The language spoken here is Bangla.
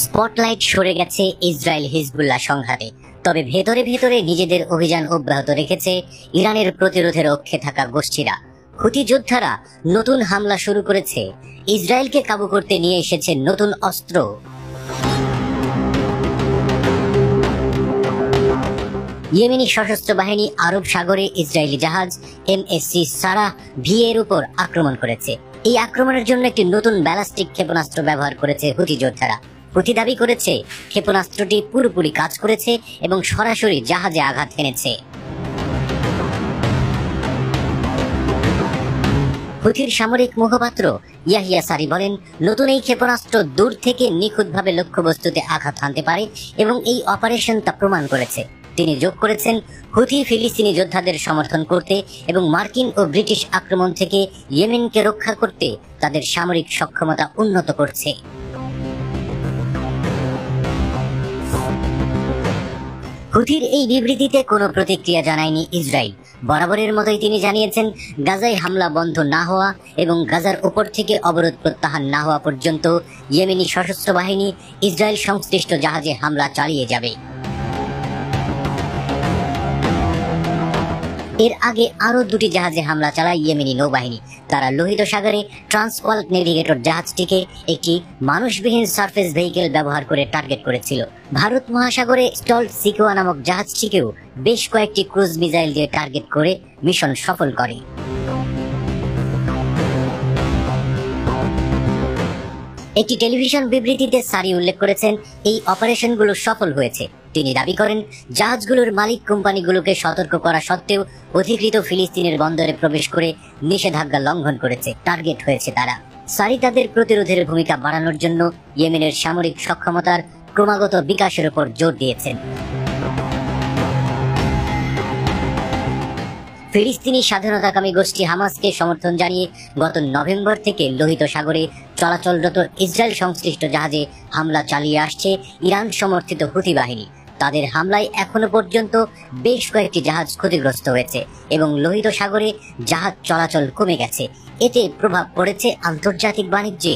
স্পটলাইট সরে গেছে ইসরায়েল হিজবুল্লাহ সংঘাতে, তবে ভেতরে ভেতরে নিজেদের অভিযান অব্যাহত রেখেছে ইরানের প্রতিরোধে রক্ষে থাকা গোষ্ঠীরা। হুতি যোদ্ধারা নতুন হামলা শুরু করেছে, ইসরায়েলকে কাবু করতে নিয়ে এসেছে নতুন অস্ত্র। ইয়েমেনি সশস্ত্র বাহিনী আরব সাগরে ইসরায়েলি জাহাজ MSC সারাহ ভি এর উপর আক্রমণ করেছে। এই আক্রমণের জন্য একটি নতুন ব্যালিস্টিক ক্ষেপণাস্ত্র ব্যবহার করেছে হুতি যোদ্ধারা। হুতি দাবি করেছে ক্ষেপণাস্ত্রটি পুরোপুরি কাজ করেছে এবং সরাসরি জাহাজে আঘাত হেনেছে। হুতির সামরিক মুখপাত্র ইয়াহিয়া সারি বলেন, নতুন এই ক্ষেপণাস্ত্র দূর থেকে নিখুঁতভাবে লক্ষ্যবস্তুতে আঘাত হানতে পারে এবং এই অপারেশন তা প্রমাণ করেছে। তিনি যোগ করেছেন, হুতি ফিলিস্তিনি যোদ্ধাদের সমর্থন করতে এবং মার্কিন ও ব্রিটিশ আক্রমণ থেকে ইয়েমেনকে রক্ষা করতে তাদের সামরিক সক্ষমতা উন্নত করছে। হুতির এই বিবৃতিতে কোনো প্রতিক্রিয়া জানায়নি ইসরায়েল। বরাবরের মতোই তিনি জানিয়েছেন, গাজায় হামলা বন্ধ না হওয়া এবং গাজার উপর থেকে অবরোধ প্রত্যাহার না হওয়া পর্যন্ত ইয়েমেনি সশস্ত্র বাহিনী ইসরায়েল সংশ্লিষ্ট জাহাজে হামলা চালিয়ে যাবে। এর আগে আরো দুটি জাহাজে হামলা চালায় ইয়েমেনি নৌবাহিনী। তারা লোহিত সাগরে ট্রান্সওয়ার্ল্ড নেভিগেটর জাহাজটিকে একটি মানুষবিহীন সারফেস ভেহিকেল ব্যবহার করে টার্গেট করেছিল। ভারত মহাসাগরে স্টল্ট সিকোয়া নামক জাহাজটিকেও বেশ কয়েকটি ক্রুজ মিসাইল দিয়ে টার্গেট করে মিশন সফল করে। একটি টেলিভিশন বিবৃতিতে সারি উল্লেখ করেছেন, এই অপারেশনগুলো সফল হয়েছে। তিনি দাবি করেন, জাহাজগুলোর মালিক কোম্পানিগুলোকে সতর্ক করা সত্ত্বেও অধিকৃত ফিলিস্তিনের বন্দরে প্রবেশ করে নিষেধাজ্ঞা লঙ্ঘন করেছে, টার্গেট হয়েছে তারা। সারি তাদের প্রতিরোধের ভূমিকা বাড়ানোর জন্য ইয়েমেনের সামরিক সক্ষমতার ক্রমাগত বিকাশের উপর জোর দিয়েছেন। ফিলিস্তিনি স্বাধীনতাকামী গোষ্ঠী হামাসকে সমর্থন জানিয়ে গত নভেম্বর থেকে লোহিত সাগরে চলাচলরত ইসরায়েল সংশ্লিষ্ট জাহাজে হামলা চালিয়ে আসছে ইরান সমর্থিত হুতি বাহিনী। তাদের হামলায় এখনো পর্যন্ত বেশ কয়েকটি জাহাজ ক্ষতিগ্রস্ত হয়েছে এবং লোহিত সাগরে জাহাজ চলাচল কমে গেছে। এতে প্রভাব পড়েছে আন্তর্জাতিক বাণিজ্যে।